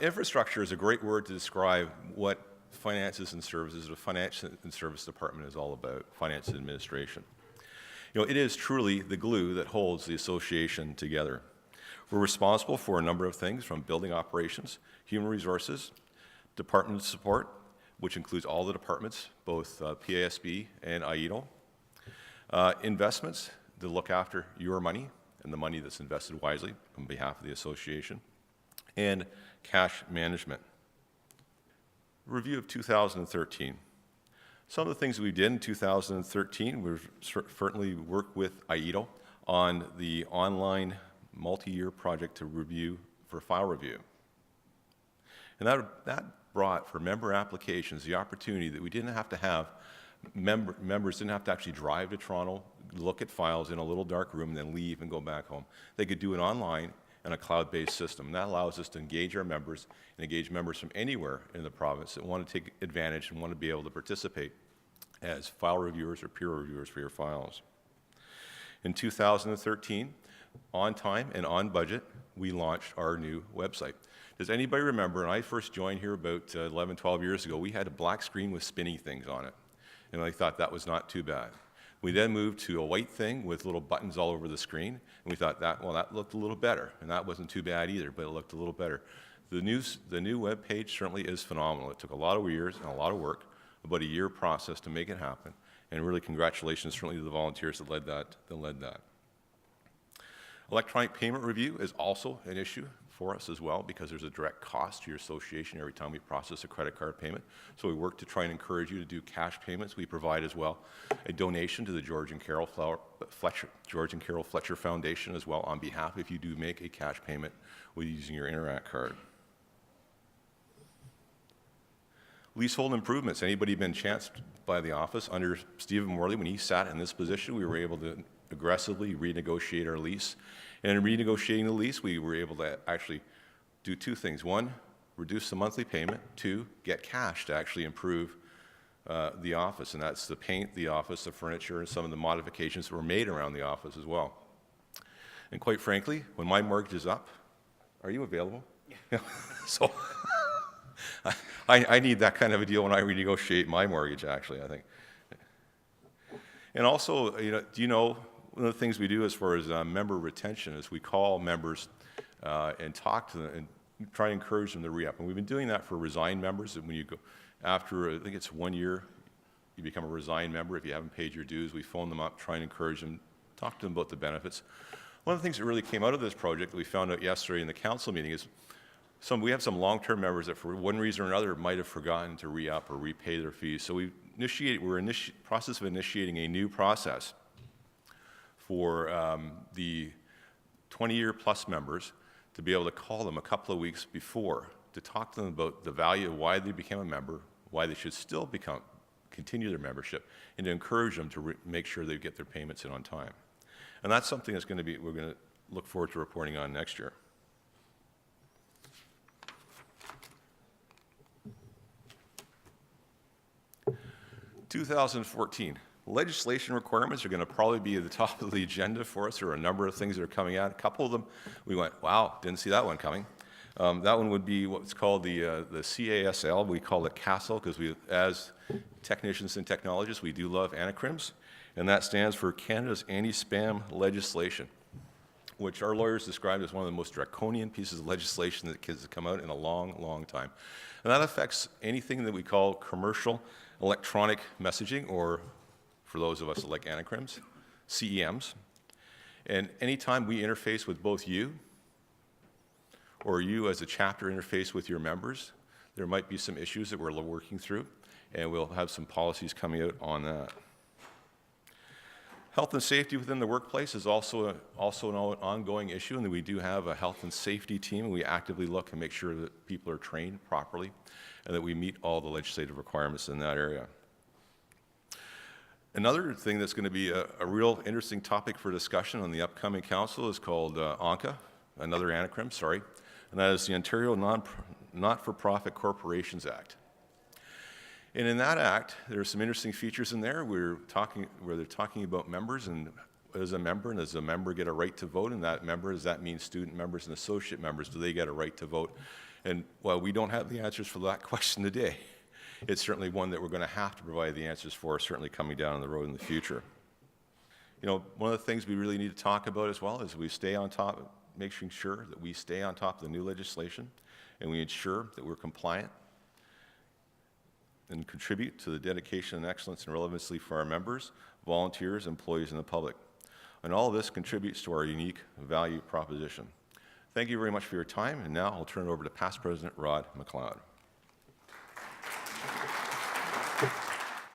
Infrastructure is a great word to describe what finances and services, the finance and service department is all about, finance and administration. It is truly the glue that holds the association together. We're responsible for a number of things, from building operations, human resources, department support, which includes all the departments, both PASB and AIDO, investments to look after your money and the money that's invested wisely on behalf of the association, and cash management. Review of 2013. Some of the things we did in 2013, we've certainly worked with AIDO on the online multi-year project to review for file review. And that brought for member applications the opportunity that we didn't have to have, members didn't have to actually drive to Toronto, look at files in a little dark room, and then leave and go back home. They could do it online in a cloud-based system. And that allows us to engage our members and engage members from anywhere in the province that want to take advantage and want to be able to participate as file reviewers or peer reviewers for your files. In 2013, on time and on budget, we launched our new website. Does anybody remember, when I first joined here about 11, 12 years ago, we had a black screen with spinny things on it. And I thought that was not too bad. We then moved to a white thing with little buttons all over the screen, and we thought that looked a little better, and that wasn't too bad either, but it looked a little better. The new web page certainly is phenomenal. It took a lot of years and a lot of work, about a year process to make it happen, and really congratulations certainly to the volunteers that led that. Electronic payment review is also an issue for us as well, because there's a direct cost to your association every time we process a credit card payment. So we work to try and encourage you to do cash payments. We provide as well a donation to the George and Carol Fletcher Foundation as well, on behalf if you do make a cash payment with using your Interac card. Leasehold improvements. Anybody been chanced by the office under Stephen Morley? When he sat in this position, we were able to aggressively renegotiate our lease. And in renegotiating the lease, we were able to actually do two things. One, reduce the monthly payment. Two, get cash to actually improve the office. And that's the paint, the office, the furniture, and some of the modifications that were made around the office as well. And quite frankly, when my mortgage is up, are you available? Yeah. So I need that kind of a deal when I renegotiate my mortgage, actually, I think. And also, do you know, one of the things we do as far as member retention is we call members and talk to them and try to encourage them to re-up. And we've been doing that for resigned members. And when you go after, I think it's 1 year, you become a resigned member. If you haven't paid your dues, we phone them up, try and encourage them, talk to them about the benefits. One of the things that really came out of this project that we found out yesterday in the council meeting is we have some long-term members that for one reason or another might have forgotten to re-up or repay their fees. So we're in the process of initiating a new process for the 20-year plus members to be able to call them a couple of weeks before to talk to them about the value of why they became a member, why they should still continue their membership, and to encourage them to make sure they get their payments in on time. And that's something that's we're going to look forward to reporting on next year. In 2014. Legislation requirements are going to probably be at the top of the agenda for us. There are a number of things that are coming out. A couple of them, we went, wow, didn't see that one coming. That one would be what's called the CASL. We call it CASL because as technicians and technologists, we do love acronyms. And that stands for Canada's Anti-Spam Legislation, which our lawyers described as one of the most draconian pieces of legislation that has come out in a long, long time. And that affects anything that we call commercial electronic messaging, or for those of us that like acronyms, CEMs. And anytime we interface with both you or you as a chapter interface with your members, there might be some issues that we're working through, and we'll have some policies coming out on that. Health and safety within the workplace is also an ongoing issue, and we do have a health and safety team, and we actively look and make sure that people are trained properly and that we meet all the legislative requirements in that area. Another thing that's going to be a real interesting topic for discussion on the upcoming council is called ONCA, another acronym, sorry, and that is the Ontario Not-for-Profit Corporations Act. And in that act, there are some interesting features in there where they're talking about members and as a member, and does a member get a right to vote? And that member, does that mean student members and associate members, do they get a right to vote? And while we don't have the answers for that question today, it's certainly one that we're going to have to provide the answers for, certainly coming down the road in the future. You know, one of the things we really need to talk about as well is we stay on top, making sure that we stay on top of the new legislation and we ensure that we're compliant and contribute to the dedication and excellence and relevancy for our members, volunteers, employees, and the public. And all of this contributes to our unique value proposition. Thank you very much for your time, and now I'll turn it over to Past President Rod McLeod.